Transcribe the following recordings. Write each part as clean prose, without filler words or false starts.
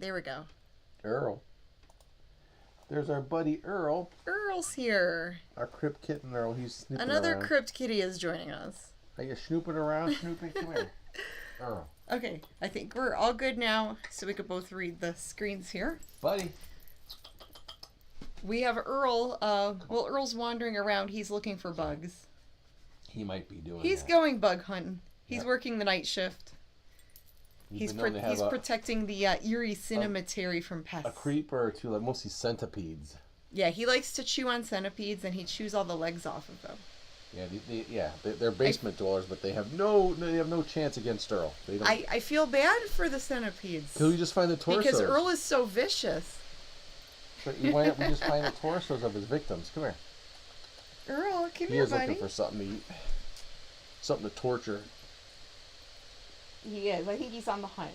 there we go. Earl. There's our buddy Earl. Earl's here. Our crypt kitten Earl. He's snooping Another around. crypt kitty is joining us. Are you snooping around, Snoopy? Come here. Earl. Okay, I think we're all good now, so we could both read the screens here. Buddy. We have Earl. Well, Earl's wandering around. He's looking for bugs. He might be doing He's that. going bug hunting. He's Yep. working the night shift. He's protecting the Erie cemetery from pests. A creeper or two, like mostly centipedes. Yeah, he likes to chew on centipedes, and he chews all the legs off of them. Yeah, they're basement dwellers, but they have no chance against Earl. They don't. I feel bad for the centipedes. Can we just find the torsos? Because Earl is so vicious. But we just find the torsos of his victims. Come here. Earl, come He here, is buddy. looking for something to eat. Something to torture. He is. I think he's on the hunt.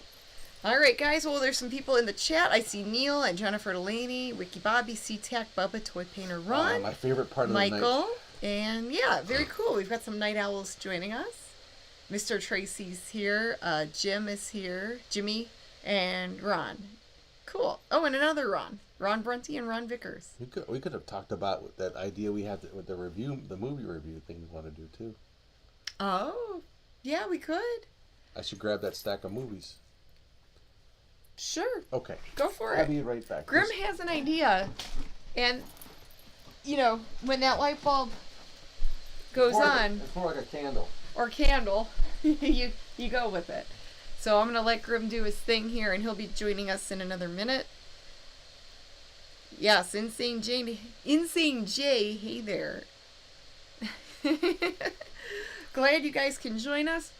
All right, guys. Well, there's some people in the chat. I see Neil and Jennifer Delaney, Ricky Bobby, SeaTac, Bubba, Toy Painter Ron, My favorite part of Michael, the night. and yeah, very cool. We've got some night owls joining us. Mr. Tracy's here. Jim is here. Jimmy and Ron. Cool. Oh, and another Ron. Ron Brunty and Ron Vickers. We could have talked about that idea we had with the movie review thing we want to do too. Oh, yeah, we could. I should grab that stack of movies. Sure. Okay. Go for it. I'll be right back. Grim has an idea, and when that light bulb goes on, it's more like a candle. or candle, you go with it. So I'm gonna let Grim do his thing here, and he'll be joining us in another minute. Yes, Insane Jay, hey there. Glad you guys can join us.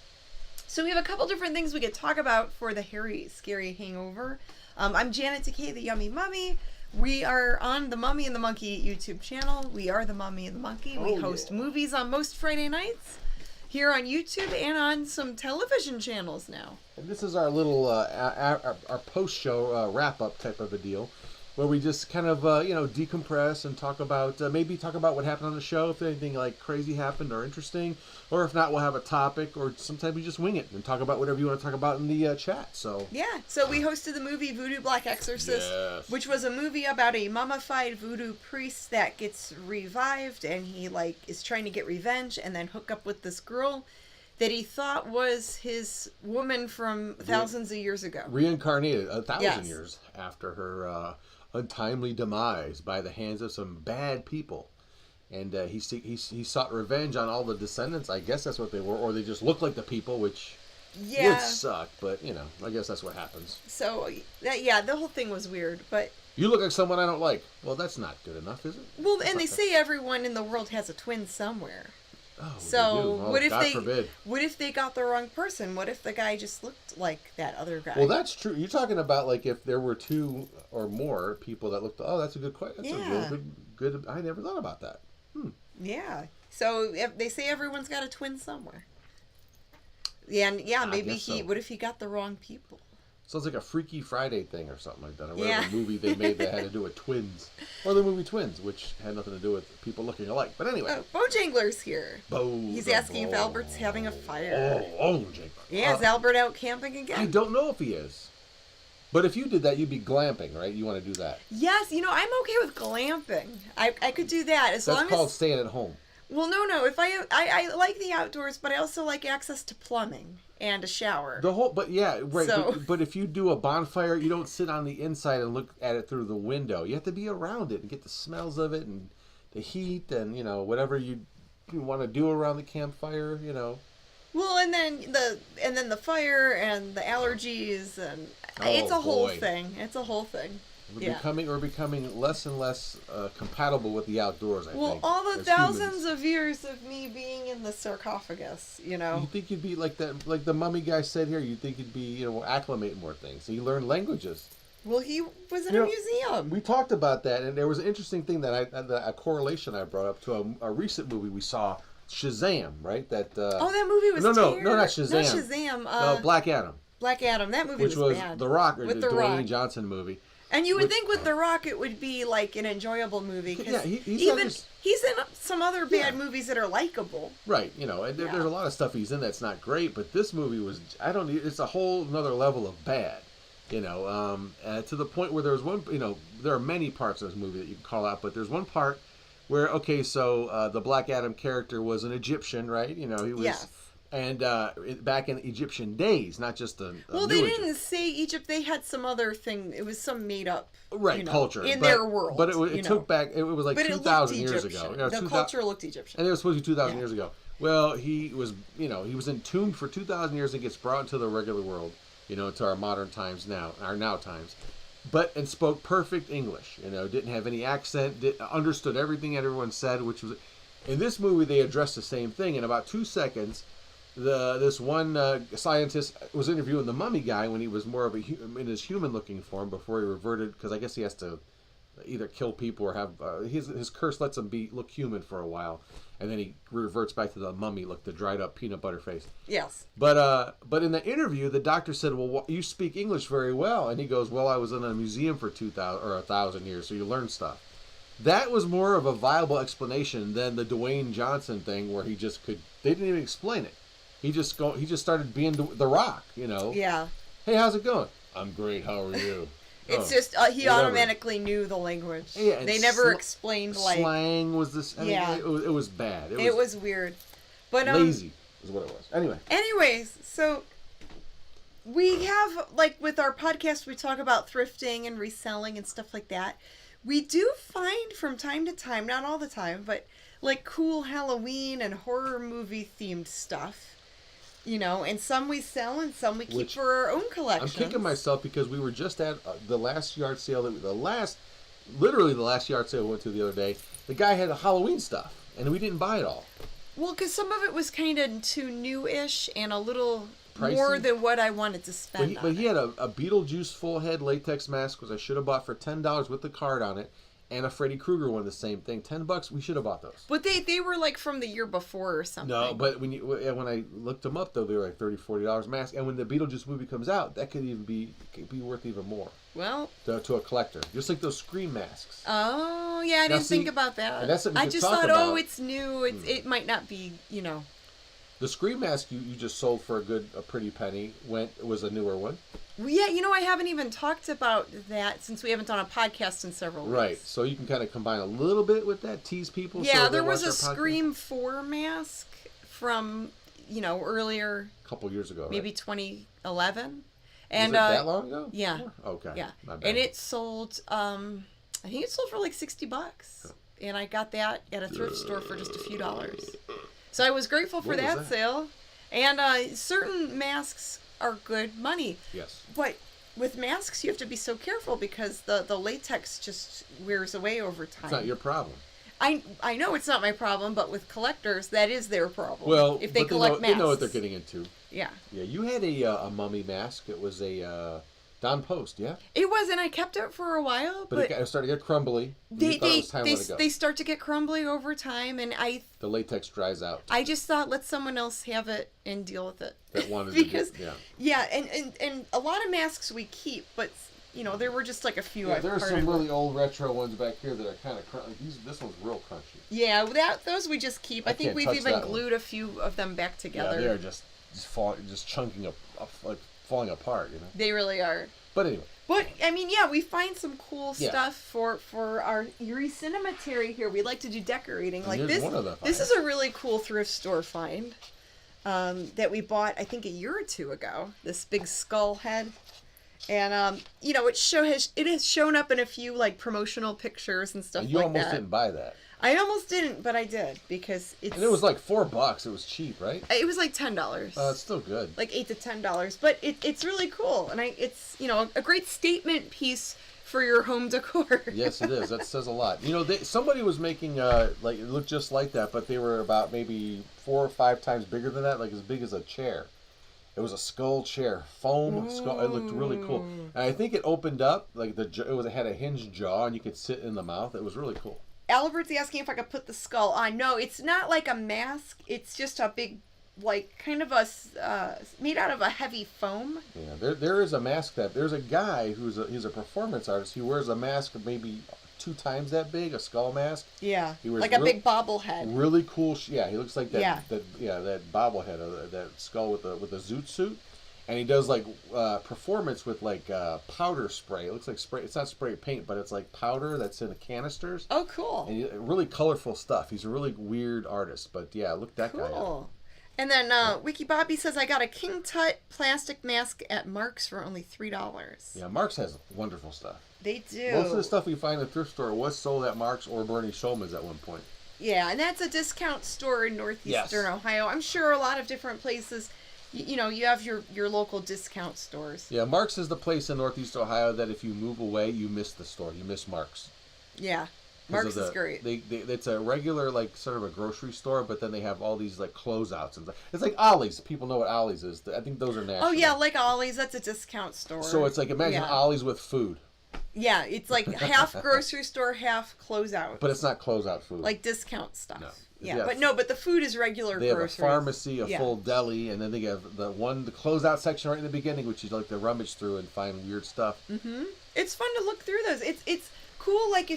So we have a couple different things we could talk about for the hairy, scary hangover. I'm Janet Takei, the Yummy Mummy. We are on the Mummy and the Monkey YouTube channel. We are the Mummy and the Monkey. We host movies on most Friday nights here on YouTube and on some television channels now. And this is our little our post-show wrap-up type of a deal, where we just kind of decompress and talk about what happened on the show, if anything like crazy happened or interesting, or if not, we'll have a topic, or sometimes we just wing it and talk about whatever you want to talk about in the chat. So we hosted the movie Voodoo Black Exorcist, which was a movie about a mummified voodoo priest that gets revived, and he is trying to get revenge and then hook up with this girl that he thought was his woman from thousands of years ago. Reincarnated 1,000 years after her untimely demise by the hands of some bad people. And he sought revenge on all the descendants. I guess that's what they were, or they just looked like the people, which would suck. But I guess that's what happens. So the whole thing was weird. But you look like someone I don't like. Well, that's not good enough, is it? Well, and they say everyone in the world has a twin somewhere. Oh, so what if forbid. What if they got the wrong person? What if the guy just looked like that other guy? Well, that's true. You're talking about like if there were two or more people that looked. Oh, that's a good question. That's a real good. I never thought about that. Yeah. So they say everyone's got a twin somewhere. Yeah, and maybe what if he got the wrong people? Sounds like a Freaky Friday thing or something like that. Or whatever movie they made that had to do with twins. Or the movie Twins, which had nothing to do with people looking alike. But anyway. Bojangler's here. He's asking if Albert's having a fire. Bojangler. Yeah, is Albert out camping again? I don't know if he is. But if you did that, you'd be glamping, right? You want to do that. Yes, I'm okay with glamping. I could do that as long as... That's called staying at home. Well, no. If I like the outdoors, but I also like access to plumbing and a shower. But yeah, right. So, but if you do a bonfire, you don't sit on the inside and look at it through the window. You have to be around it and get the smells of it and the heat and whatever you want to do around the campfire. Well, and then the fire and the allergies and it's a whole thing. It's a whole thing. We're becoming less and less compatible with the outdoors, I think. Well, all the thousands of years of me being in the sarcophagus, You think you'd be like that, like the mummy guy said here, you think you'd be, acclimate more things. So you learn languages. Well, he was in a museum. We talked about that, and there was an interesting thing a correlation I brought up to a recent movie we saw, Shazam, right? That that movie was no, not Shazam. Not Shazam. No, Black Adam. Black Adam. That movie was bad. Which was The Rock, or with the Dwayne Rock. Johnson movie. And you would think with The Rock it would be like an enjoyable movie. Yeah, he's in some other bad movies that are likable. Right, and there's a lot of stuff he's in that's not great, but this movie was, it's a whole another level of bad. To the point where there was one, there are many parts of this movie that you can call out, but there's one part where, okay, so the Black Adam character was an Egyptian, right? He was, Yes. and back in Egyptian days, not just a well, new they Egypt. didn't say Egypt. They had some other thing. It was some made up culture in their world. But it took back. It was like but 2,000 it years Egyptian. ago. The culture looked Egyptian. And it was supposed to be 2,000 years ago. Well, he was entombed for 2,000 years and gets brought into the regular world, to our modern times now, our now times, and spoke perfect English. Didn't have any accent, understood everything everyone said, which was, in this movie they addressed the same thing in about 2 seconds. This one scientist was interviewing the mummy guy when he was more of in his human-looking form before he reverted, because I guess he has to either kill people or have his curse lets him look human for a while, and then he reverts back to the mummy look, the dried up peanut butter face. Yes. But in the interview, the doctor said, "Well, you speak English very well," and he goes, "Well, I was in a museum for 2,000 or 1,000 years, so you learn stuff." That was more of a viable explanation than the Dwayne Johnson thing, where they didn't even explain it. He just started being the Rock, Yeah. Hey, how's it going? I'm great. How are you? It's just he automatically knew the language. Yeah, they never explained slang was this. It was bad. It was weird, but lazy is what it was. Anyways, so we have with our podcast, we talk about thrifting and reselling and stuff like that. We do find from time to time, not all the time, but cool Halloween and horror movie themed stuff. And some we sell and some we keep for our own collection. I'm kicking myself because we were just at the last yard sale literally the last yard sale we went to the other day. The guy had Halloween stuff, and we didn't buy it all. Well, because some of it was kind of too new-ish and a little pricey. More than what I wanted to spend. But he had a Beetlejuice full head latex mask, which I should have bought for $10 with the card on it. And a Freddy Krueger one, the same thing. $10. We should have bought those. But they were from the year before or something. No, but when I looked them up though, they were like $30, $40 mask. And when the Beetlejuice movie comes out, that could even be worth even more. Well, to a collector, just like those Scream masks. Oh yeah, I didn't think about that. And that's something I you just talk thought, about. it's new. It might not be, The Scream mask you just sold for a pretty penny was a newer one. Yeah, I haven't even talked about that since we haven't done a podcast in several weeks. Right, so you can kind of combine a little bit with that, tease people. Yeah, so there was a Scream 4 mask from, earlier. A couple years ago, maybe right? 2011. And was it that long ago? Yeah. Okay. Yeah. My bad. And it sold, I think it sold for like $60. Oh. And I got that at a thrift store for just a few dollars. So I was grateful for that sale. And certain masks are good money. Yes. But with masks, you have to be so careful because the latex just wears away over time. It's not your problem. I know it's not my problem, but with collectors, that is their problem. Well, if they collect masks. They know what they're getting into. Yeah. Yeah, you had a mummy mask. It was a Don Post, yeah? It was, and I kept it for a while. But it started to get crumbly. They start to get crumbly over time, and the latex dries out. I just thought, let someone else have it and deal with it. That wanted because, to and a lot of masks we keep, but there were just like a few. Yeah, there are some really old retro ones back here that are kind of crunchy. This one's real crunchy. Yeah, those we just keep. I think we've even glued a few of them back together. Yeah, they are just chunking up, like falling apart. They really are. But anyway. But we find some cool stuff for our Erie Cemetery here. We like to do decorating like this. This is a really cool thrift store find that we bought I think a year or two ago. This big skull head, and it has shown up in a few promotional pictures and stuff. You almost didn't buy that. I almost didn't, but I did because it's. And it was like $4. It was cheap, right? It was like $10. It's still good. Like $8 to $10, but it's really cool, and it's a great statement piece for your home decor. Yes, it is. That says a lot. Somebody was making it looked just like that, but they were about maybe 4 or 5 times bigger than that, like as big as a chair. It was a skull chair, foam skull. It looked really cool, and I think it opened up it had a hinged jaw, and you could sit in the mouth. It was really cool. Albert's asking if I could put the skull on. No, it's not like a mask. It's just a big, kind of made out of a heavy foam. Yeah, there is a mask there's a guy he's a performance artist. He wears a mask maybe 2 times that big, a skull mask. Yeah, like a big bobblehead. Really cool. Yeah, he looks like that. Yeah. That bobblehead, that skull with the zoot suit. And he does like performance with like powder spray. It looks like spray. It's not spray paint, but it's like powder that's in the canisters. Oh, cool. And really colorful stuff. He's a really weird artist. But yeah, look that guy up. Cool. And then Wiki Bobby says, I got a King Tut plastic mask at Mark's for only $3. Yeah, Mark's has wonderful stuff. They do. Most of the stuff we find in the thrift store was sold at Mark's or Bernie Shulman's at one point. Yeah, and that's a discount store in northeastern Ohio. I'm sure a lot of different places, you know, you have your local discount stores. Yeah, Mark's is the place in northeast Ohio that if you move away, you miss the store. You miss Mark's. Yeah. Mark's is great. It's a regular, like, sort of a grocery store, but then they have all these, like, closeouts. And it's like Ollie's. People know what Ollie's is. I think those are national. Oh, yeah, like Ollie's. That's a discount store. So it's like, imagine Ollie's with food. Yeah, it's like half grocery store, half closeout. But it's not closeout food. Like discount stuff. No. Yeah, but the food is regular They groceries. have a pharmacy, a full deli, and then they have the closeout section right in the beginning, which is like to rummage through and find weird stuff. Mm-hmm. It's fun to look through those. It's cool, like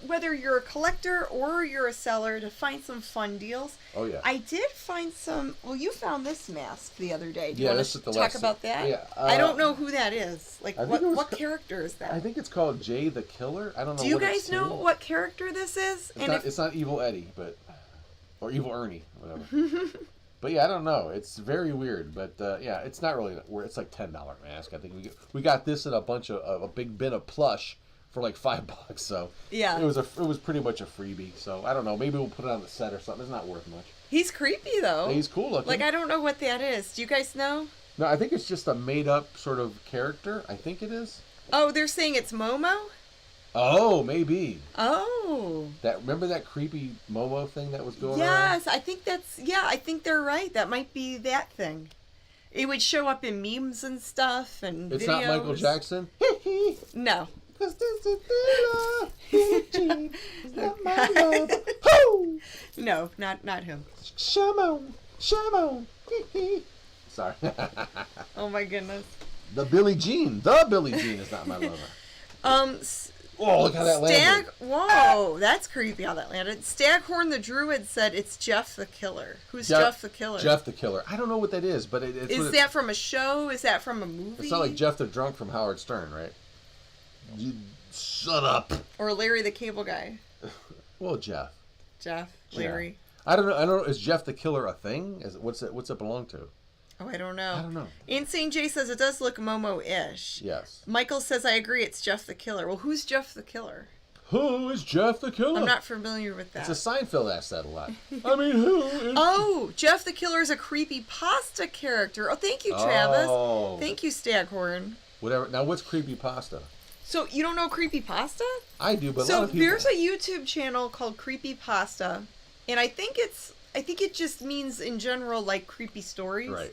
whether you're a collector or you're a seller, to find some fun deals. Oh yeah. I did find some. Well, you found this mask the other day. Do you want to talk about that? Yeah. I don't know who that is. Like, what character is that? I think it's called Jay the Killer. I don't know. Do you guys know what character this is? It's not Evil Eddie, or Evil Ernie, whatever. But yeah, I don't know. It's very weird, but yeah, it's not really. It's like $10 mask. I think we got this in a big bin of plush for like $5. So yeah, it was pretty much a freebie. So I don't know. Maybe we'll put it on the set or something. It's not worth much. He's creepy though. He's cool looking. Like, I don't know what that is. Do you guys know? No, I think it's just a made up sort of character. I think it is. Oh, they're saying it's Momo? Oh, maybe. Oh. Remember that creepy Momo thing that was going on? Yes, I think I think they're right. That might be that thing. It would show up in memes and stuff and It's videos. not Michael Jackson? No. No, not him. Shimon. Sorry. Oh my goodness. The Billie Jean is not my lover. Oh, look how that landed. Whoa, that's creepy how that landed. Staghorn the Druid said it's Jeff the Killer. Who's Jeff the Killer? Jeff the Killer. I don't know what that is, but it's... Is that from a show? Is that from a movie? It's not like Jeff the Drunk from Howard Stern, right? You shut up. Or Larry the Cable Guy. Well, Jeff. Larry. I don't know. Is Jeff the Killer a thing? What's it belong to? Oh, I don't know. I don't know. Insane Jay says it does look Momo-ish. Yes. Michael says, I agree, it's Jeff the Killer. Well, who's Jeff the Killer? Who is Jeff the Killer? I'm not familiar with that. It's a Seinfeld asks that a lot. I mean, who is... Oh, Jeff the Killer is a creepypasta character. Oh, thank you, Travis. Oh. Thank you, Staghorn. Whatever. Now, what's creepypasta? So, you don't know creepypasta? I do, but a lot of people... there's a YouTube channel called Creepypasta, and I think it just means in general like creepy stories. Right.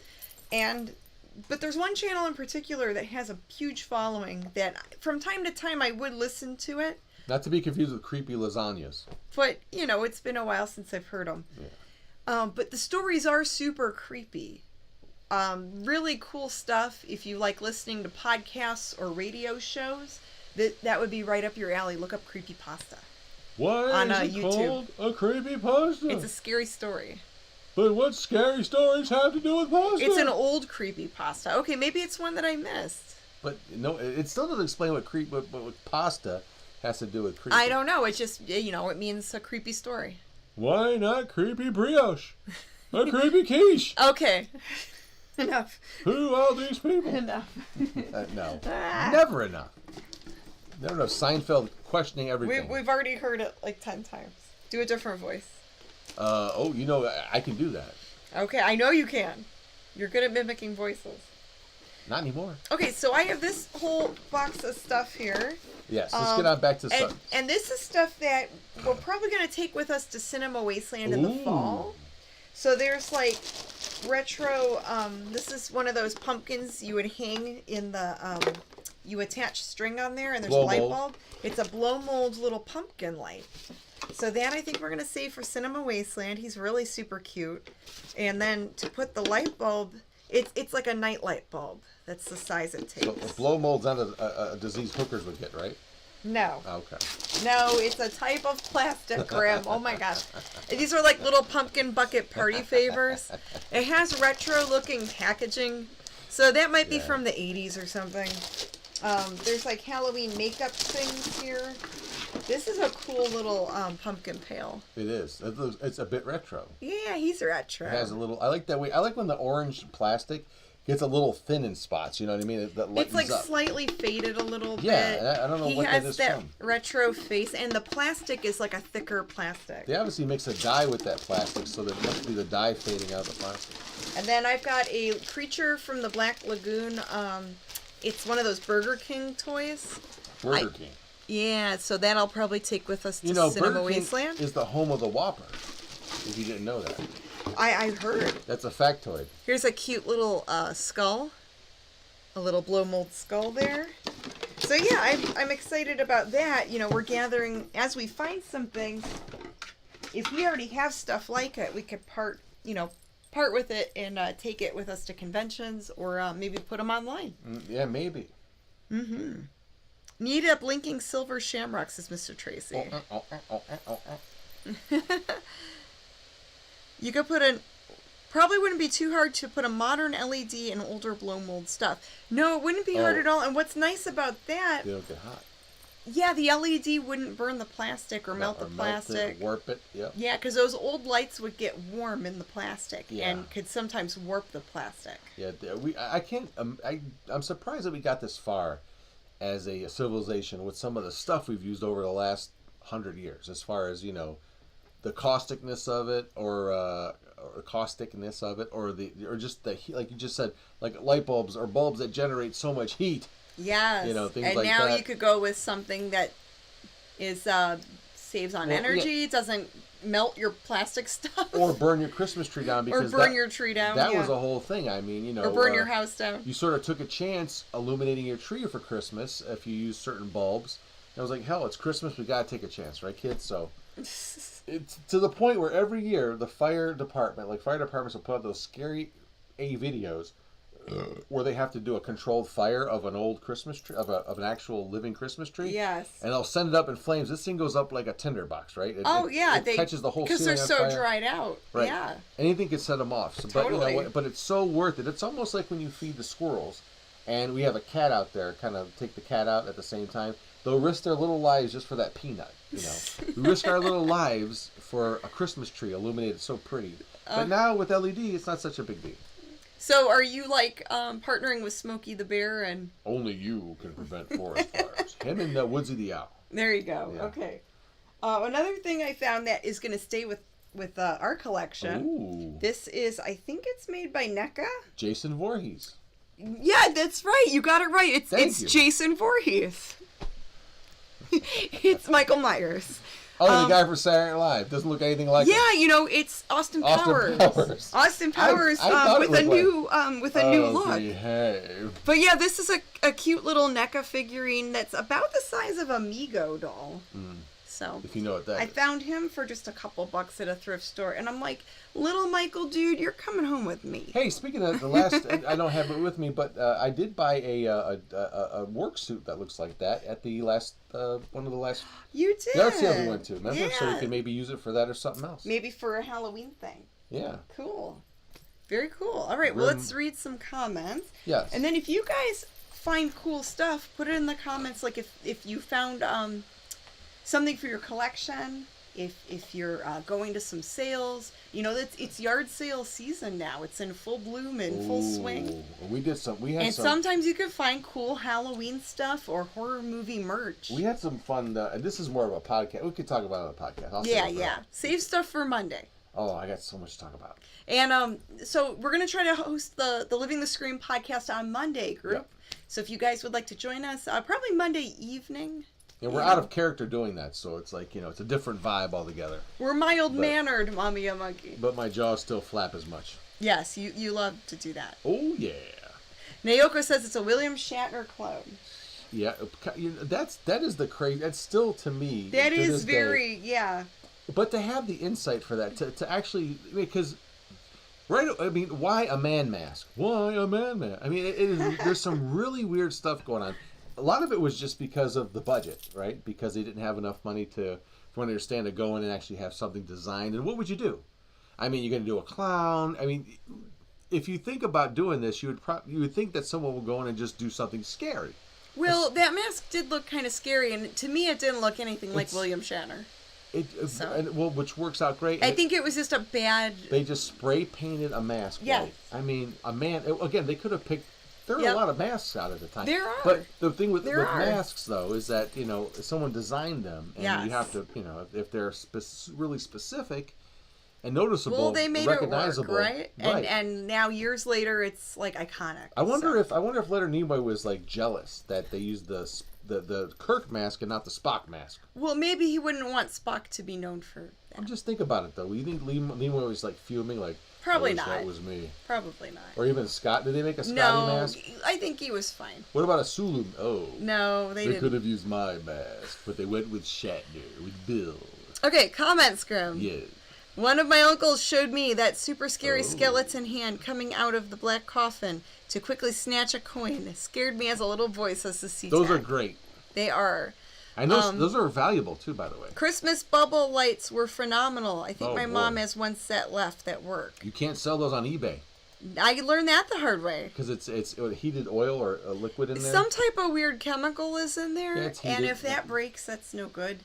But there's one channel in particular that has a huge following that from time to time I would listen to it. Not to be confused with creepy lasagnas. But, it's been a while since I've heard them. Yeah. But the stories are super creepy. Really cool stuff. If you like listening to podcasts or radio shows, that would be right up your alley. Look up Creepypasta. Why on is it YouTube. called a creepypasta? It's a scary story. But what scary stories have to do with pasta? It's an old creepypasta. Okay, maybe it's one that I missed. But no, it still doesn't explain what pasta has to do with creepy. I don't know. It just, it means a creepy story. Why not creepy brioche? A creepy quiche? Okay. Enough. Who are these people? Enough. No. Never enough. Never enough. Seinfeld questioning everything. We've already heard it like 10 times. Do a different voice. I can do that. Okay, I know you can. You're good at mimicking voices. Not anymore. Okay, so I have this whole box of stuff here. Yes, let's get on back to some. And this is stuff that we're probably going to take with us to Cinema Wasteland in the fall. So there's like retro, this is one of those pumpkins you would hang in the, you attach string on there and there's a light bulb. It's a blow mold little pumpkin light. So that I think we're going to save for Cinema Wasteland. He's really super cute. And then to put the light bulb, it's like a night light bulb. That's the size it takes. So a blow mold's not a disease hookers would get, right? No. Okay. No, it's a type of plastic, Graham. Oh my gosh. These are like little pumpkin bucket party favors. It has retro looking packaging. So that might be Yeah. from the 80s or something. There's like Halloween makeup things here. This is a cool little pumpkin pail. It is. It's a bit retro. Yeah, he's retro. It has a little. I like that way. I like when the orange plastic gets a little thin in spots. You know what I mean? That lightens It's like up. slightly faded a little bit. Yeah, I don't know he what that has is that from. retro face, and the plastic is like a thicker plastic. They obviously mix a dye with that plastic, so there must be the dye fading out of the plastic. And then I've got a creature from the Black Lagoon. It's one of those Burger King toys. Burger King. Yeah, so that I'll probably take with us to You know, Cinema Burger King Wasteland. is the home of the Whopper. If you didn't know that, I heard. that's a factoid. Here's a cute little skull. A little blow mold skull there. So yeah, I'm excited about that. You know, we're gathering, as we find some things, if we already have stuff like it, we could part with it and take it with us to conventions, or maybe put them online. Yeah, maybe. Mm-hmm. Need a blinking silver shamrock, says Mr. Tracy. You could put probably wouldn't be too hard to put a modern LED and older blow mold stuff. No, it wouldn't be hard at all. And what's nice about that, They don't get hot. yeah, the LED wouldn't burn the plastic or melt the plastic. Melt it, warp it. Yep. Yeah, because those old lights would get warm in the plastic, Yeah. and could sometimes warp the plastic. Yeah, I can't. I'm surprised that we got this far as a civilization with some of the stuff we've used over the last 100 years, as far as the causticness of it, or causticness of it, or just the heat, like you just said, like light bulbs or bulbs that generate so much heat. Yes. Things and like now that. you could go with something that is saves on energy, doesn't melt your plastic stuff, Or burn your Christmas tree down, because or burn your tree down. That was a whole thing. I mean, or burn your house down. You sort of took a chance illuminating your tree for Christmas if you use certain bulbs. And I was like, hell, it's Christmas, we gotta take a chance, right, kids? So it's to the point where every year the fire departments will put out those scary videos where they have to do a controlled fire of an old Christmas tree, of an actual living Christmas tree. Yes. And they'll send it up in flames. This thing goes up like a tinderbox, right? It catches the whole because they're ceiling on so fire. dried out. Right. Yeah. Anything could set them off. So, Totally. but it's so worth it. It's almost like when you feed the squirrels, and we have a cat out there. Kind of take the cat out at the same time. They'll risk their little lives just for that peanut. We risk our little lives for a Christmas tree illuminated so pretty. But now with LED, it's not such a big deal. So are you like partnering with Smokey the Bear and? Only you can prevent forest fires. Him and Woodsy the Owl. There you go. Yeah. Okay. Another thing I found that is going to stay with our collection. Ooh. This is, I think it's made by NECA. Jason Voorhees. Yeah, that's right. You got it right. It's Thank you. Jason Voorhees. It's Michael Myers. Oh, the guy from Saturday Night Live. Doesn't look anything like him. Yeah, it's Austin Powers. Austin Powers with a new look. Behave. But yeah, this is a cute little NECA figurine that's about the size of a Mego doll. So If you know what that I is. found him for just a couple bucks at a thrift store, and I'm like, little Michael, dude, you're coming home with me. Hey, speaking of the last, I don't have it with me, but I did buy a work suit that looks like that at the last one of the last You did. yard sales we went to. Remember, Yeah. so we can maybe use it for that or something else. Maybe for a Halloween thing. Yeah. Cool. Very cool. All right, well, let's read some comments. Yes. And then if you guys find cool stuff, put it in the comments. Like if you found something for your collection, if you're going to some sales, it's yard sale season now. It's in full bloom and full swing. We did some. We had And some. sometimes you can find cool Halloween stuff or horror movie merch. We had some fun. And this is more of a podcast. We could talk about it on a podcast. I'll save it for that. Save stuff for Monday. Oh, I got so much to talk about. And so we're going to try to host the Living the Scream podcast on Monday, group. Yep. So if you guys would like to join us, probably Monday evening. Yeah, we're out of character doing that, so it's like, it's a different vibe altogether. We're mild-mannered, Mommy and Monkey. But my jaws still flap as much. Yes, you love to do that. Oh, yeah. Naoko says it's a William Shatner clone. Yeah, that is the crazy. That's still, to me, That to is this very, day. yeah. But to have the insight for that, to actually, because, why a man mask? Why a man mask? I mean, there's some really weird stuff going on. A lot of it was just because of the budget, right? Because they didn't have enough money from what I understand, to go in and actually have something designed. And what would you do? I mean, you're going to do a clown. I mean, if you think about doing this, you would think that someone will go in and just do something scary. Well, that mask did look kind of scary, and to me, it didn't look anything like William Shatner. Which works out great. I think it was just a bad... They just spray painted a mask. Yeah. White. I mean, again, they could have picked... There are a lot of masks out at the time. There are. But the thing with masks, though, is that, someone designed them. And you have to, if they're really specific and noticeable, well, they made recognizable. It work, right? And now, years later, it's, like, iconic. I wonder if Leonard Nimoy was, like, jealous that they used the Kirk mask and not the Spock mask. Well, maybe he wouldn't want Spock to be known for that. I'm just think about it, though. You think Nimoy was, like, fuming, like... Probably not. That was me. Probably not. Or even Scott. Did they make a Scotty mask? No, I think he was fine. What about a Sulu? Oh. No, they didn't. They could have used my mask, but they went with Shatner, with Bill. Okay, comment, Scrim. Yeah. One of my uncles showed me that super scary skeleton hand coming out of the black coffin to quickly snatch a coin. It scared me as a little boy, says the C-Tech. Those are great. They are. I know those are valuable, too, by the way. Christmas bubble lights were phenomenal. I think my mom has one set left at work. You can't sell those on eBay. I learned that the hard way. Because it's heated oil or a liquid in there. Some type of weird chemical is in there. Yeah, it's heated. And if that breaks, that's no good.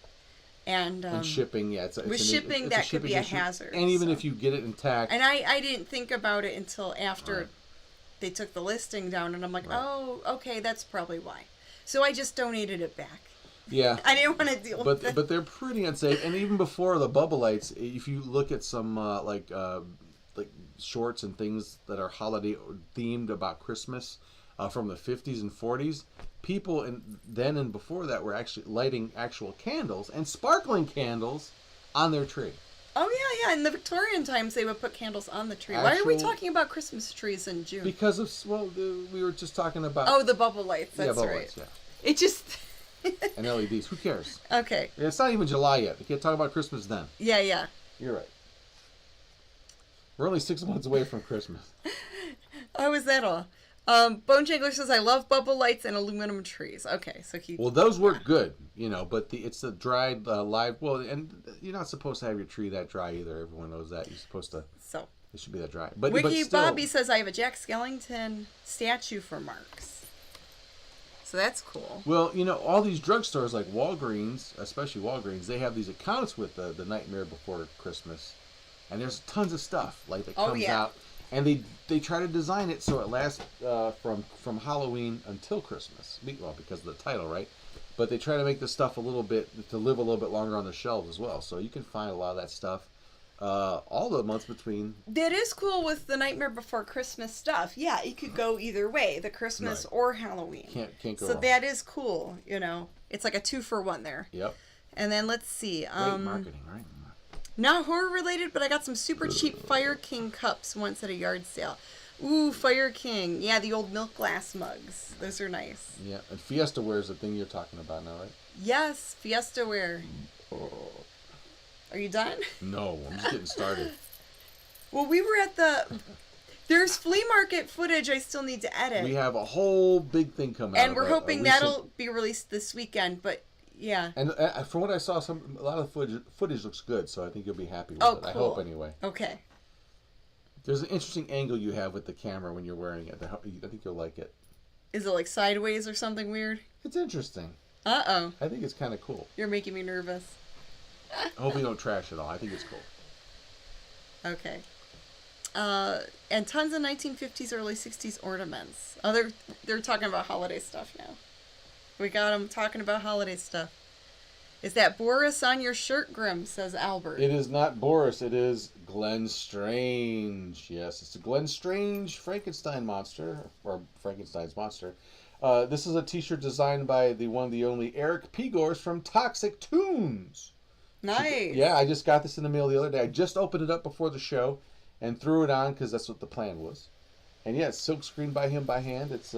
And shipping, with shipping, that could be a hazard. And even if you get it intact. And I didn't think about it until after they took the listing down. And I'm like, oh, okay, that's probably why. So I just donated it back. Yeah. I didn't want to deal with it. But they're pretty unsafe. And even before the bubble lights, if you look at some like shorts and things that are holiday themed about Christmas from the 50s and 40s, people then and before that were actually lighting actual candles and sparkling candles on their tree. Oh, yeah. In the Victorian times, they would put candles on the tree. Why are we talking about Christmas trees in June? Because we were just talking about... Oh, the bubble lights. That's bubble right. Lights, yeah. It just... And LEDs. Who cares? Okay. It's not even July yet. We can't talk about Christmas then. Yeah. You're right. We're only 6 months away from Christmas. Oh, is that all? Bone Jangler says, I love bubble lights and aluminum trees. Okay, so he... Well, those work good, but it's the dried live... Well, and you're not supposed to have your tree that dry either. Everyone knows that. You're supposed to... So... It should be that dry. But Wiki still... Bobby says, I have a Jack Skellington statue for Marks. So that's cool. Well, all these drugstores like Walgreens, especially Walgreens, they have these accounts with the Nightmare Before Christmas. And there's tons of stuff that comes out. And they try to design it so it lasts from Halloween until Christmas. Well, because of the title, right? But they try to make the stuff to live a little bit longer on the shelves as well. So you can find a lot of that stuff all the months between. That is cool with the Nightmare Before Christmas stuff. Yeah, it could go either way, the Christmas or Halloween. Can't go so wrong. That is cool, It's like a 2-for-1 there. Yep. And then let's see. Great marketing, right? Not horror related, but I got some super cheap Fire King cups once at a yard sale. Ooh, Fire King. Yeah, the old milk glass mugs. Those are nice. Yeah, and Fiesta Ware is the thing you're talking about now, right? Yes, Fiesta Ware. Oh. Are you done? No, I'm just getting started. Well, we were at there's flea market footage I still need to edit. We have a whole big thing coming out. And we're hoping that'll be released this weekend, but yeah. And from what I saw, a lot of the footage looks good, so I think you'll be happy with it. Cool. I hope anyway. Okay. There's an interesting angle you have with the camera when you're wearing it. I think you'll like it. Is it like sideways or something weird? It's interesting. Uh-oh. I think it's kind of cool. You're making me nervous. I hope you don't trash it all. I think it's cool. Okay. And tons of 1950s, early 60s ornaments. Oh, they're talking about holiday stuff now. We got them talking about holiday stuff. Is that Boris on your shirt, Grim, says Albert. It is not Boris. It is Glenn Strange. Yes, it's a Glenn Strange Frankenstein monster, or Frankenstein's monster. This is a t-shirt designed by the one, the only Eric Pigors from Toxic Tunes. Nice. Yeah, I just got this in the mail the other day. I just opened it up before the show and threw it on because that's what the plan was. And yeah, it's silk screened by him by hand. It's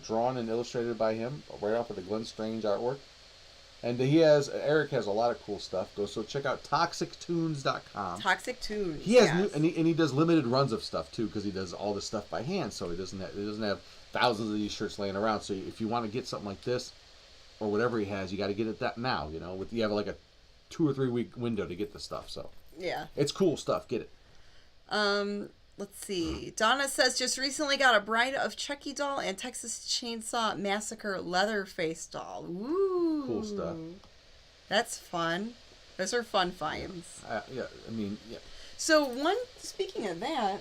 drawn and illustrated by him right off of the Glenn Strange artwork. And Eric has a lot of cool stuff. So check out ToxicTunes.com. Toxic Tunes. He has and he does limited runs of stuff too because he does all this stuff by hand. So he doesn't have thousands of these shirts laying around. So if you want to get something like this or whatever he has, you got to get it that now. You have like a 2 or 3 week window to get the stuff. So yeah, it's cool stuff. Get it. let's see. Donna says, just recently got a Bride of Chucky doll and Texas Chainsaw Massacre Leatherface doll. Ooh. Cool stuff. That's fun. Those are fun finds. Yeah, I mean, yeah. So speaking of that.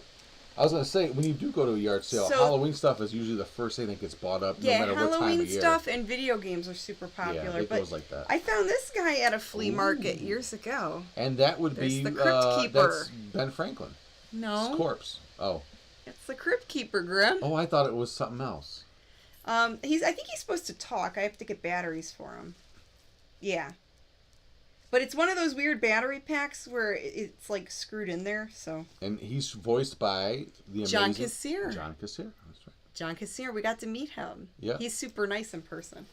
I was going to say, when you do go to a yard sale, Halloween stuff is usually the first thing that gets bought up, no matter what time of year. Halloween stuff and video games are super popular. Yeah, it goes like that. I found this guy at a flea market years ago. And that would be the Crypt Keeper. That's Ben Franklin. No. His corpse. Oh. It's the Crypt Keeper, Grim. Oh, I thought it was something else. I think he's supposed to talk. I have to get batteries for him. Yeah. But it's one of those weird battery packs where it's like screwed in there, so. And he's voiced by the amazing John Kassir. John Kassir, that's right. John Kassir, we got to meet him. Yeah. He's super nice in person.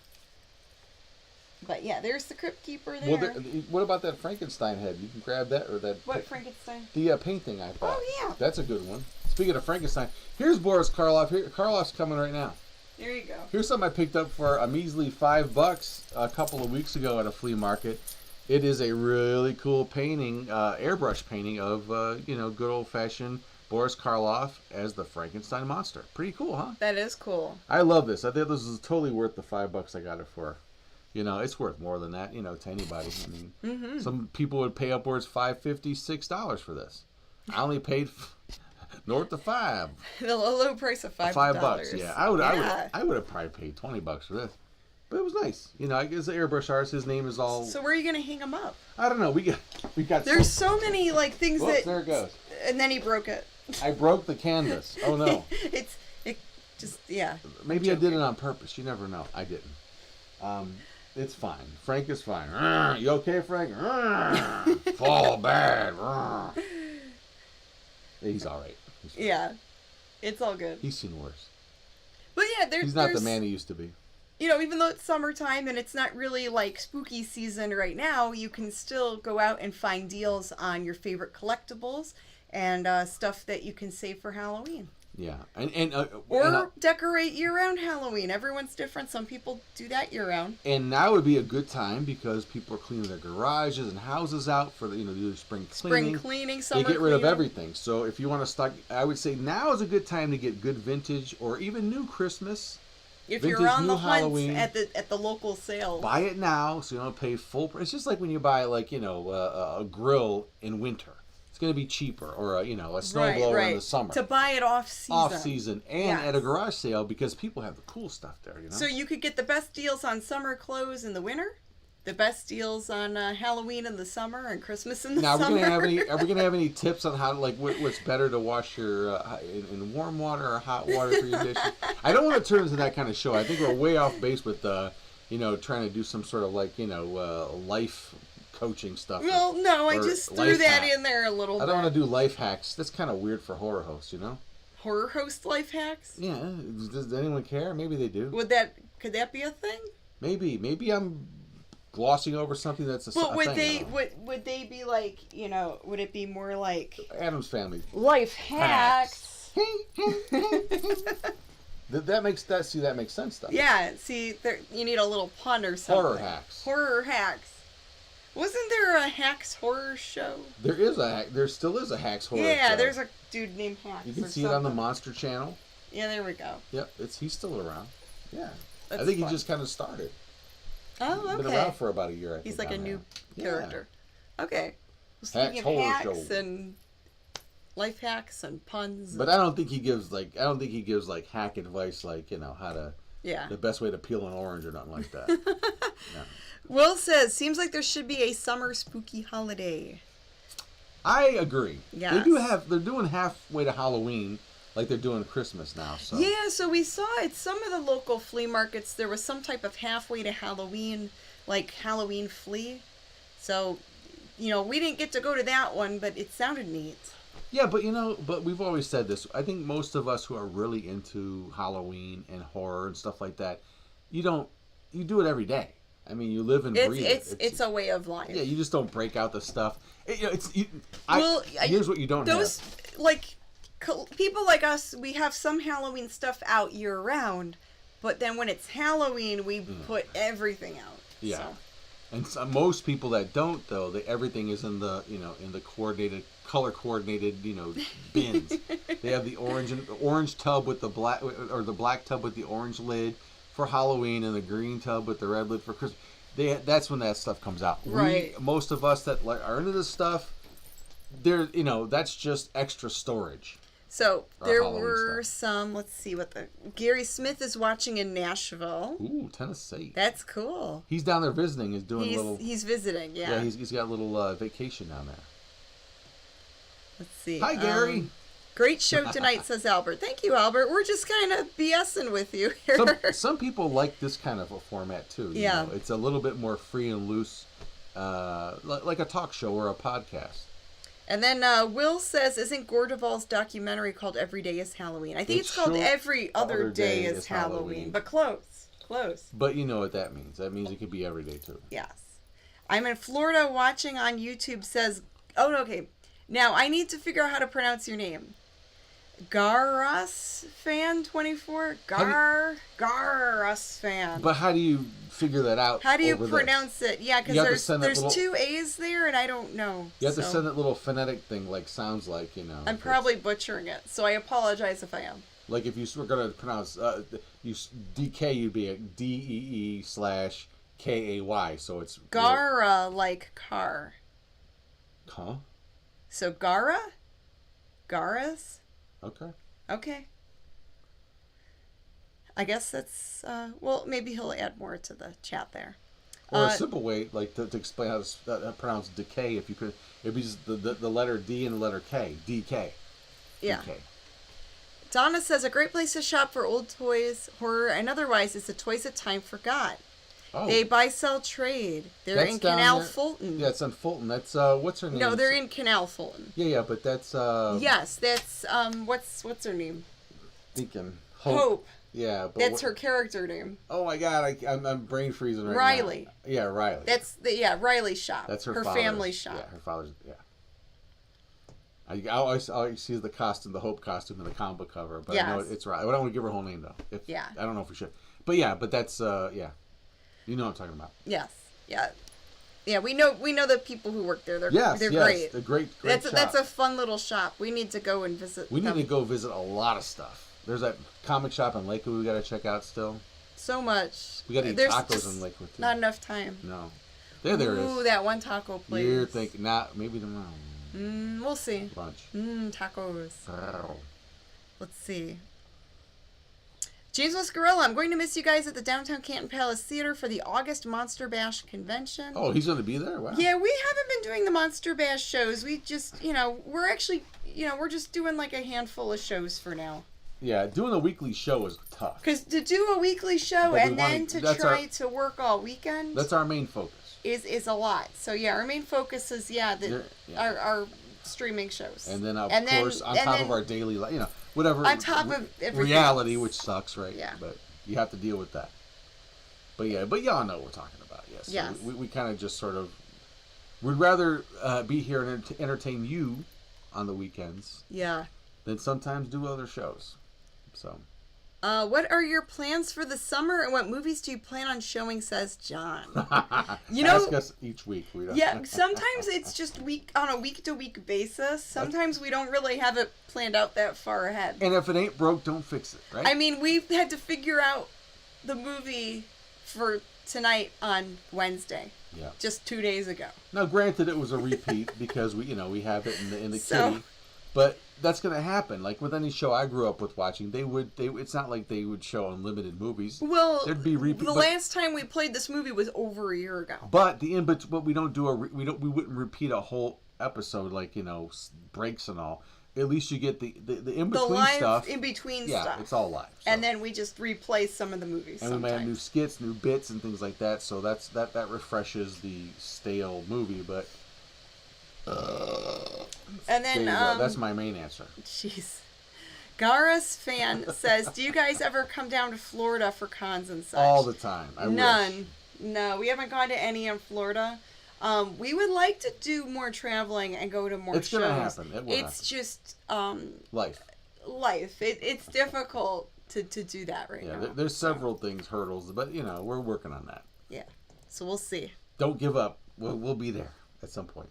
But yeah, there's the Crypt Keeper there. Well, what about that Frankenstein head? You can grab that or that. What Frankenstein? The painting I bought. Oh yeah. That's a good one. Speaking of Frankenstein, here's Boris Karloff. Karloff's coming right now. There you go. Here's something I picked up for a measly $5 a couple of weeks ago at a flea market. It is a really cool painting, airbrush painting of, good old-fashioned Boris Karloff as the Frankenstein monster. Pretty cool, huh? That is cool. I love this. I think this is totally worth the $5 I got it for. It's worth more than that, to anybody. I mean, some people would pay upwards $5, $50, $6 for this. I only paid north of $5. The low price of $5. $5, yeah. I would have probably paid $20 for this. But it was nice. I guess the airbrush artist, his name is all... So where are you going to hang him up? I don't know. We got. There's so many, things that... There it goes. And then he broke it. I broke the canvas. Oh, no. Yeah. Maybe I did it on purpose. You never know. I didn't. It's fine. Frank is fine. You okay, Frank? Fall bad. He's all right. Yeah. It's all good. He's seen worse. But yeah, he's not the man he used to be. Even though it's summertime and it's not really spooky season right now, you can still go out and find deals on your favorite collectibles and stuff that you can save for Halloween. Yeah, or decorate year-round Halloween. Everyone's different. Some people do that year-round. And now would be a good time because people are cleaning their garages and houses out for the spring cleaning. Spring cleaning, summer cleaning. They get rid of cleaning. everything. So if you want to stock, I would say now is a good time to get good vintage or even new Christmas. If vintage, you're on the Halloween, hunt at the local sale, buy it now so you don't pay full price. It's just like when you buy a grill in winter. It's going to be cheaper, or a snowblower in the summer. To buy it off season. And at a garage sale because people have the cool stuff there. So you could get the best deals on summer clothes in the winter, the best deals on Halloween in the summer and Christmas in the summer. Now, are we going to have any tips on how what's better to wash your in warm water or hot water for your dishes? I don't want to turn into that kind of show. I think we're way off base with trying to do some sort of life coaching stuff. Well, no, I just threw that in there a little bit. I don't want to do life hacks. That's kind of weird for horror hosts, Horror host life hacks? Yeah. Does anyone care? Maybe they do. Could that be a thing? Maybe I'm glossing over something that's a thing. But would they be would it be more like Addams Family life hacks? That makes sense though. Yeah, see, you need a little pun or something. Horror hacks. Wasn't there a Hacks horror show? There still is a Hacks horror show. Yeah, there's a dude named Hacks. You can see it on the Monster Channel. Yeah, there we go. Yep, he's still around. Yeah. That's I think fun. he just kind of started. Oh, okay. Been around for about a year, I think. He's like a new character. Yeah. Okay. Well, speaking of hacks and life hacks and puns. But I don't think he gives hack advice how to the best way to peel an orange or nothing like that. Yeah. Will says, seems like there should be a summer spooky holiday. I agree. Yes. They're doing halfway to Halloween like they're doing Christmas now. So. Yeah, so we saw at some of the local flea markets there was some type of halfway to Halloween, like Halloween flea. So, we didn't get to go to that one, but it sounded neat. Yeah, but we've always said this. I think most of us who are really into Halloween and horror and stuff like that, you do it every day. I mean, you live and breathe it. It's a way of life. Yeah, you just don't break out the stuff. Here's what you don't have. People like us, we have some Halloween stuff out year round, but then when it's Halloween, we put everything out. Yeah. So. And most people that don't, though, everything is in the coordinated color coordinated, bins. They have the orange tub with the black, or the black tub with the orange lid for Halloween, and the green tub with the red lid for Christmas. That's when that stuff comes out. Right. Most of us that are into this stuff, that's just extra storage. So there were some. Let's see what Gary Smith is watching in Nashville. Ooh, Tennessee. That's cool. He's down there visiting. He's visiting. Yeah. Yeah, he's got a little vacation down there. Let's see. Hi, Gary. Great show tonight, says Albert. Thank you, Albert. We're just kind of BSing with you here. Some people like this kind of a format too. Yeah. It's a little bit more free and loose, like a talk show or a podcast. And then Will says, isn't Gore Duvall's documentary called Every Day is Halloween? I think it's called Every Other Day is Halloween. But close. But you know what that means. That means it could be every day, too. Yes. I'm in Florida watching on YouTube says, okay. Now, I need to figure out how to pronounce your name. Garus Fan 24? Garus Fan. But how do you figure that out? How do you pronounce it? Yeah, because there's two A's there, and I don't know. You have to send that little phonetic thing, sounds like, I'm probably butchering it, so I apologize if I am. Like if you were going to pronounce DK, you'd be a DEE/KAY, so it's Gara, like car. Huh? So Gara? Garas? Okay. I guess that's, maybe he'll add more to the chat there. Or a simple way, to explain how to pronounce decay, if you could, it'd be just the letter D and the letter K. DK. Yeah. DK. Donna says, a great place to shop for old toys, horror, and otherwise is the Toys That Time Forgot. Oh. They buy, sell, trade. They're in Canal Fulton. Yeah, it's on Fulton. That's, what's her name? No, they're in Canal Fulton. Yeah, but that's, yes, that's, what's her name? Deacon. Hope. Yeah. But that's her character name. Oh my God, I'm brain freezing right Riley. now. Yeah, Riley. That's, Riley's shop. That's her family shop. Yeah, her father's, yeah. I always see the costume, the Hope costume in the comic book cover, but I know it's Riley. I don't want to give her whole name, though. I don't know if we should. But yeah, that's, yeah. You know what I'm talking about. Yes. Yeah. Yeah, we know the people who work there. They're great. They're great shop. That's a fun little shop. We need to go and visit We need to go visit a lot of stuff. There's that comic shop in Lakewood we got to check out still. So much. We got to eat tacos in Lakewood too. Not enough time. No. There it is. Ooh, that one taco place. You're thinking, maybe tomorrow. We'll see. Lunch. Tacos. Let's see. James Muscarella, I'm going to miss you guys at the Downtown Canton Palace Theater for the August Monster Bash convention. Oh, he's going to be there? Wow. Yeah, we haven't been doing the Monster Bash shows. We just, we're actually, we're just doing like a handful of shows for now. Yeah, doing a weekly show is tough. Because to do a weekly show and then to try to work all weekend. That's our main focus. Is a lot. So yeah, our main focus is, our streaming shows. And then, of course, on top of our daily, whatever. On top of everything reality, else. which sucks, right? Yeah. But you have to deal with that. But y'all know what we're talking about, yes. Yes. So we kind of just sort of, we'd rather be here and entertain you on the weekends. Yeah. Than sometimes do other shows. So. What are your plans for the summer, and what movies do you plan on showing, says John. Ask us each week. We don't. Yeah, sometimes it's just on a week-to-week basis. Sometimes we don't really have it planned out that far ahead. And if it ain't broke, don't fix it, right? I mean, we've had to figure out the movie for tonight on Wednesday. Yeah. Just 2 days ago. Now, granted, it was a repeat because we have it in the kitty. But that's going to happen. Like with any show I grew up with watching, it's not like they would show unlimited movies. Well, there'd be the last time we played this movie was over a year ago. But but we don't do we wouldn't repeat a whole episode breaks and all. At least you get the in between stuff. In between stuff. Yeah, it's all live. So. And then we just replay some of the movies. And we might have new skits, new bits, and things like that. So that refreshes the stale movie, but. And then that's my main answer. Jeez. Gara's fan says, do you guys ever come down to Florida for cons and such? All the time. None. Wish. No, we haven't gone to any in Florida. We would like to do more traveling and go to more shows. It's gonna happen. It will It's happen. Just life. It's difficult to do that right now. Yeah, there's several hurdles, but we're working on that. Yeah. So we'll see. Don't give up. We'll be there at some point.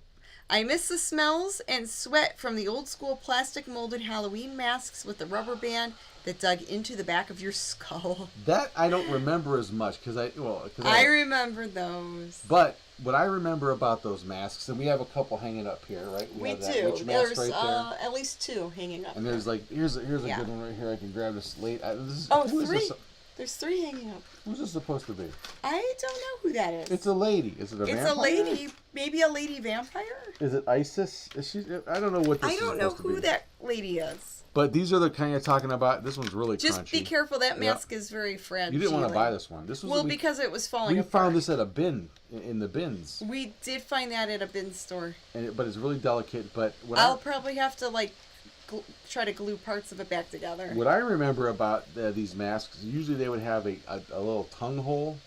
I miss the smells and sweat from the old school plastic molded Halloween masks with the rubber band that dug into the back of your skull. That I don't remember as much because I remember those. But what I remember about those masks, and we have a couple hanging up here, right? We have that do. witch mask There's right there. at least 2 hanging up. And there's like here's a good one right here. I can grab this late. Oh, 3. There's 3 hanging up. Who's this supposed to be? I don't know who that is. It's a lady. Is it a vampire? It's a lady. Maybe a lady vampire. Is it Isis? Is she? I don't know what this is. I don't know who that lady is. But these are the kind of talking about. This one's really Just crunchy. be careful. That mask is very fragile. You didn't want to buy this one. This was because it was falling. We apart. found this at a bin in the bins. We did find that at a bin store. But it's really delicate. But I'll probably have to try to glue parts of it back together. What I remember about these masks, usually they would have a little tongue hole,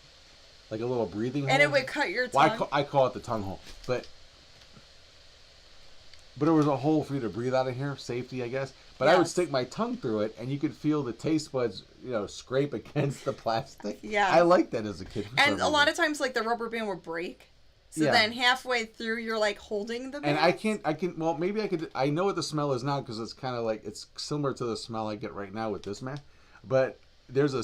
like a little breathing hole. And it would cut your tongue. Well, I call it the tongue hole. But there was a hole for you to breathe out of here, safety, I guess. But yes. I would stick my tongue through it, and you could feel the taste buds, scrape against the plastic. Yeah. I liked that as a kid. And a lot of times, the rubber band would break. So then halfway through, you're holding the mask. And well, maybe I could, I know what the smell is now because it's kind of it's similar to the smell I get right now with this mask. But there's a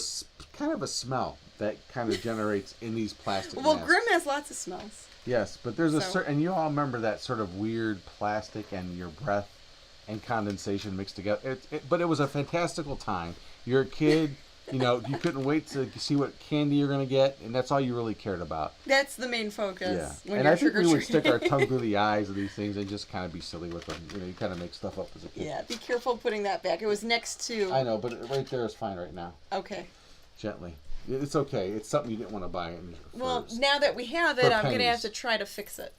kind of a smell that kind of generates in these plastic masks. Grimm has lots of smells. Yes, but there's a certain, and you all remember that sort of weird plastic and your breath and condensation mixed together. But it was a fantastical time. You're a kid. You couldn't wait to see what candy you're going to get, and that's all you really cared about. That's the main focus. Yeah. And I think we would stick our tongue through the eyes of these things and just kind of be silly with them. You kind of make stuff up as a kid. Yeah, be careful putting that back. It was next to... I know, but right there is fine right now. Okay. Gently. It's okay. It's something you didn't want to buy. Well, now that we have it, I'm going to have to try to fix it.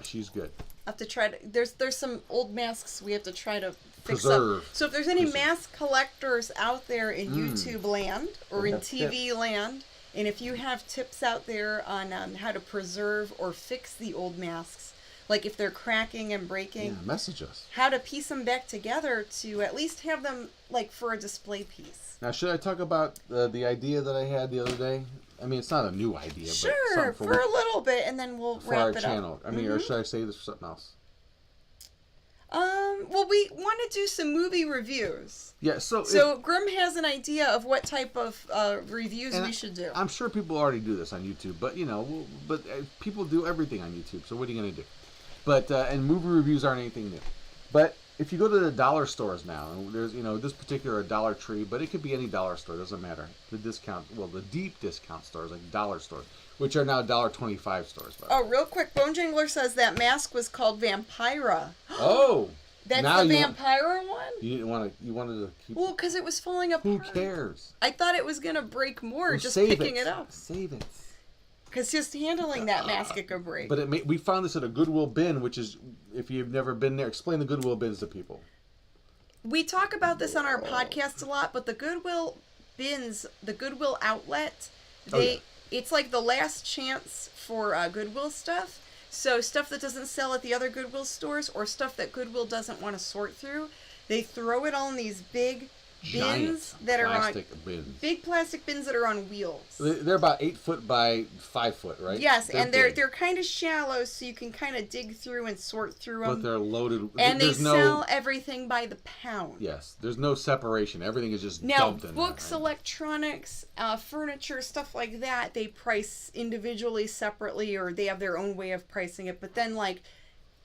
She's good. I have to try to... There's some old masks we have to try to fix Preserve. up. So if there's any mask collectors out there in YouTube land or in TV land, and if you have tips out there on how to preserve or fix the old masks, like if they're cracking and breaking, message us. How to piece them back together to at least have them for a display piece. Now, should I talk about the idea that I had the other day? I mean, it's not a new idea, sure, but for a little bit, and then we'll wrap it up. For our channel. I mean, or should I say this for something else? Well, we want to do some movie reviews. Yeah, so Grimm has an idea of what type of reviews we should do. I'm sure people already do this on YouTube, but people do everything on YouTube. So what are you going to do? But and movie reviews aren't anything new. But if you go to the dollar stores now, and there's this particular Dollar Tree, but it could be any dollar store, doesn't matter. The deep discount stores like dollar stores, which are now $1.25 stores. Real quick, Bone Jangler says that mask was called Vampira. Oh, that's the Vampira one. You didn't want to. You wanted to keep. Well, because it was falling apart. Who cares? I thought it was gonna break more just picking it up. Save it. Because just handling that mask, it could break. But we found this at a Goodwill bin, which is, if you've never been there, explain the Goodwill bins to people. We talk about this on our podcast a lot, but the Goodwill bins, the Goodwill outlet, it's like the last chance for Goodwill stuff. So stuff that doesn't sell at the other Goodwill stores or stuff that Goodwill doesn't want to sort through, they throw it all in these big bins that are on big plastic bins that are on wheels. They're about 8 foot by 5 foot, right? Yes, they're kind of shallow, so you can kind of dig through and sort through them. But they're loaded. And they sell everything by the pound. Yes, there's no separation. Everything is just dumped in there. Now, books, electronics, furniture, stuff like that, they price individually, separately, or they have their own way of pricing it. But then,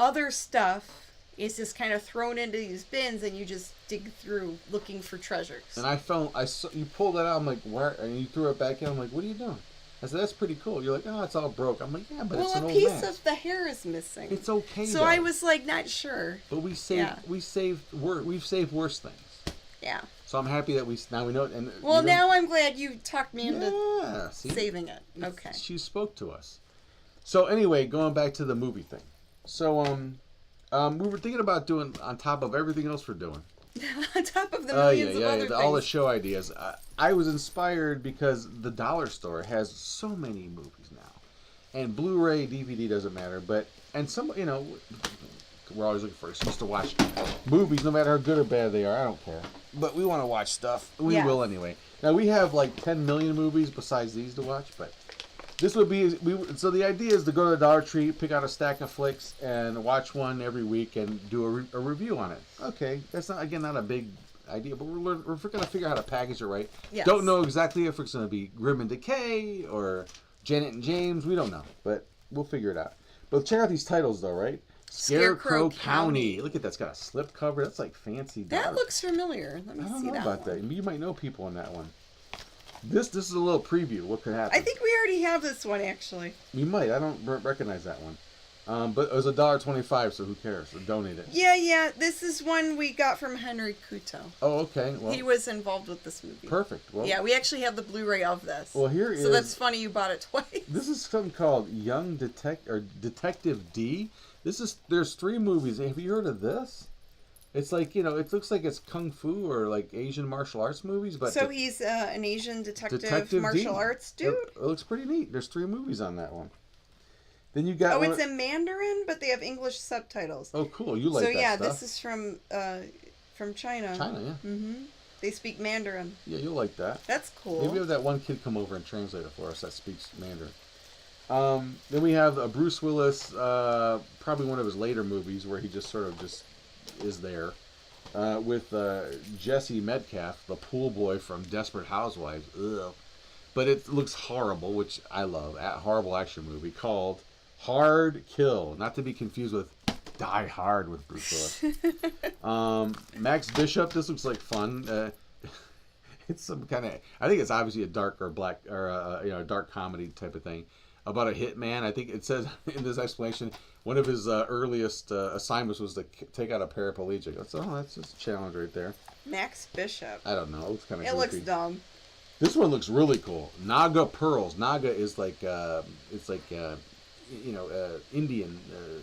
other stuff is just kind of thrown into these bins, and you just dig through looking for treasures. And I saw you pulled that out. I'm like, where? And you threw it back in. I'm like, what are you doing? I said, that's pretty cool. You're like, oh, it's all broke. I'm like, yeah, but it's an old mask. Well, a piece of the hair is missing. It's okay. So I was not sure. But we've saved worse things. Yeah. So I'm happy that we know it. And now I'm glad you talked me into saving it. Okay. She spoke to us. So anyway, going back to the movie thing. So we were thinking about doing on top of everything else we're doing. On top of the millions of other things. All the show ideas. I was inspired because the dollar store has so many movies now, and Blu-ray, DVD doesn't matter. And some, we're always looking for excuse to watch movies, no matter how good or bad they are. I don't care, but we want to watch stuff. We will anyway. Now we have 10 million movies besides these to watch, but This would be so. The idea is to go to the Dollar Tree, pick out a stack of flicks, and watch one every week and do a review on it. Okay, that's not a big idea, but we're going to figure out how to package it right. Yes. Don't know exactly if it's going to be Grim and Decay or Janet and James. We don't know, but we'll figure it out. But check out these titles though, right? Scarecrow County. Look at that. It's got a slip cover. That's like fancy. That looks familiar. Let me see that. I don't know about that. You might know people in that one. This is a little preview. What could happen? I think we already have this one, actually. You might. I don't recognize that one. But it was $1.25, so who cares? So donate it. Yeah. This is one we got from Henry Couto. Oh, okay. Well, he was involved with this movie. Perfect. Well, yeah, we actually have the Blu-ray of this. Well, here is. So that's funny you bought it twice. This is something called Detective D. There's 3 movies. Have you heard of this? It's like, it looks like it's kung fu or like Asian martial arts movies, but so he's an Asian detective martial arts dude. It looks pretty neat. There's 3 movies on that one. Then you got. Oh, it's in Mandarin, but they have English subtitles. Oh, cool! You like that stuff. So yeah, this is from China. China, yeah. Mm-hmm. They speak Mandarin. Yeah, you'll like that. That's cool. Maybe have that one kid come over and translate it for us that speaks Mandarin. Then we have Bruce Willis, probably one of his later movies where he just sort of is there, with Jesse Metcalf, the pool boy from Desperate Housewives. Ugh. But it looks horrible, which I love. A horrible action movie called Hard Kill, not to be confused with Die Hard with Bruce Willis. Max Bishop. This looks like fun. It's some kind of. I think it's obviously a dark or black or a dark comedy type of thing about a hitman. I think it says in this explanation one of his earliest assignments was to take out a paraplegic. That's just a challenge right there. Max Bishop. I don't know. It looks kind of. It looks dumb. This one looks really cool. Naga Pearls. Naga is like Indian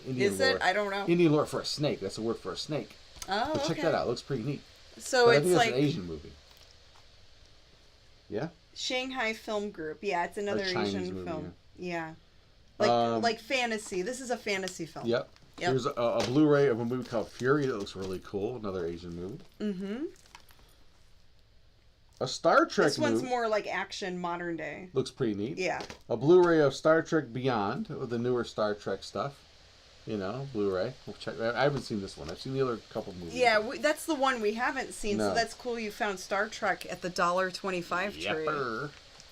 is lore. it? I don't know. Indian lore for a snake. That's a word for a snake. Oh, but check that out. It looks pretty neat. So but it's I think like it's an Asian movie. Yeah. Shanghai Film Group. Yeah, it's another Asian movie, film. Yeah. Like fantasy. This is a fantasy film. Yep. Here's a Blu-ray of a movie called Fury that looks really cool. Another Asian movie. Mm-hmm. A Star Trek This one's more like action, modern day. Looks pretty neat. Yeah. A Blu-ray of Star Trek Beyond, with the newer Star Trek stuff. Blu-ray. We'll check. I haven't seen this one. I've seen the other couple movies. Yeah, that's the one we haven't seen, No. so that's cool you found Star Trek at the $1.25 tree. Yepper.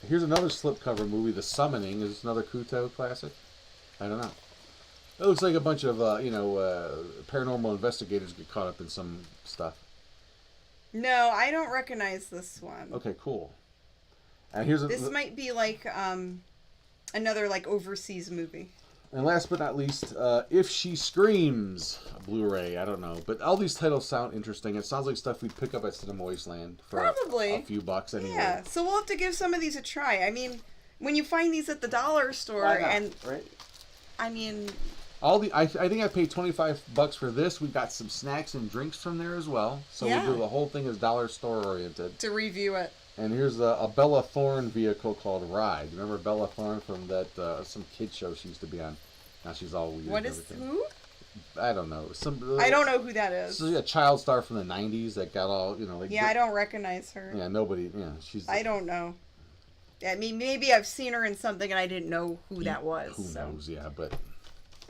Here's another slipcover movie, The Summoning. Is this another Couto classic? I don't know. It looks like a bunch of, paranormal investigators get caught up in some stuff. No, I don't recognize this one. Okay, cool. And here's this might be like another like overseas movie. And last but not least, If She Screams, Blu-ray. I don't know, but all these titles sound interesting. It sounds like stuff we'd pick up at Cinema Wasteland for probably a few bucks anyway. Yeah, so we'll have to give some of these a try. I mean, when you find these at the dollar store, right? I mean. I think I paid $25 for this. We got some snacks and drinks from there as well. So yeah. we do the whole thing is dollar store oriented. To review it. And here's a Bella Thorne vehicle called Ride. Remember Bella Thorne from that some kid show she used to be on? Now she's all weird. What is who? I don't know. I don't know who that is. So a child star from the '90s that got all like. Yeah, I don't recognize her. Yeah, nobody. Yeah, she's. I don't know. I mean, maybe I've seen her in something and I didn't know who that was. Who knows? Yeah, but.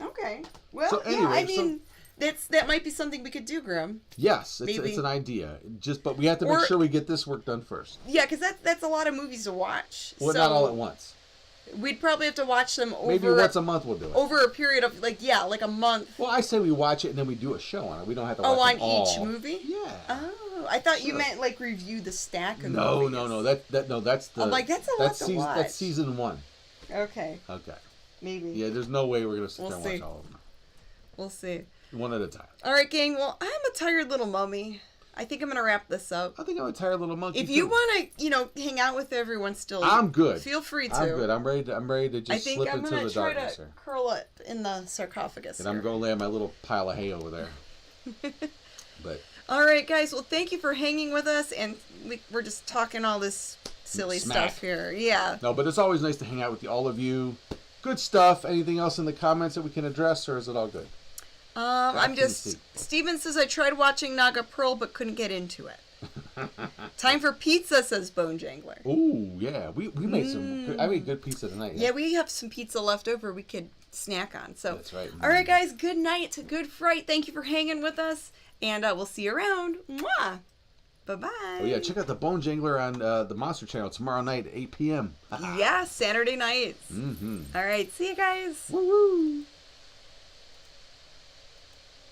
Okay. Well, so anyway, yeah. I mean, that might be something we could do, Grim. Yes, it's an idea. But we have to make sure we get this work done first. Yeah, because that's a lot of movies to watch. Well, not all at once. We'd probably have to watch them over. Maybe once a month we'll do it. Over a period of like a month. Well, I say we watch it and then we do a show on it. We don't have to watch it all. each movie. Yeah. Oh, I thought you meant like review the stack of movies. No. That's the. I'm like that's a lot to watch. That's season 1. Okay. Okay. Maybe. Yeah, there's no way we're gonna sit there and watch all of them. We'll see. One at a time. All right, gang. Well, I'm a tired little mummy. I think I'm gonna wrap this up. I think I'm a tired little monkey. If you want to, hang out with everyone still, I'm good. Feel free to. I'm good. I'm ready to just slip into the darkness here. I think I'm gonna try to curl it in the sarcophagus. And I'm gonna lay on my little pile of hay over there. But. All right, guys. Well, thank you for hanging with us, and we're just talking all this silly stuff here. Yeah. No, but it's always nice to hang out with all of you. Good stuff. Anything else in the comments that we can address, or is it all good? I'm just. Steven says I tried watching Naga Pearl but couldn't get into it. Time for pizza, says Bone Jangler. Ooh, yeah. We made some. I made good pizza tonight. Yeah, we have some pizza left over we could snack on. So That's right. All right, guys. Good night. Good fright. Thank you for hanging with us, and we'll see you around. Mwah. Bye-bye. Oh, yeah. Check out the Bone Jangler on the Monster Channel tomorrow night at 8 p.m. Yeah, Saturday nights. Mm-hmm. All right. See you guys. Woo-woo.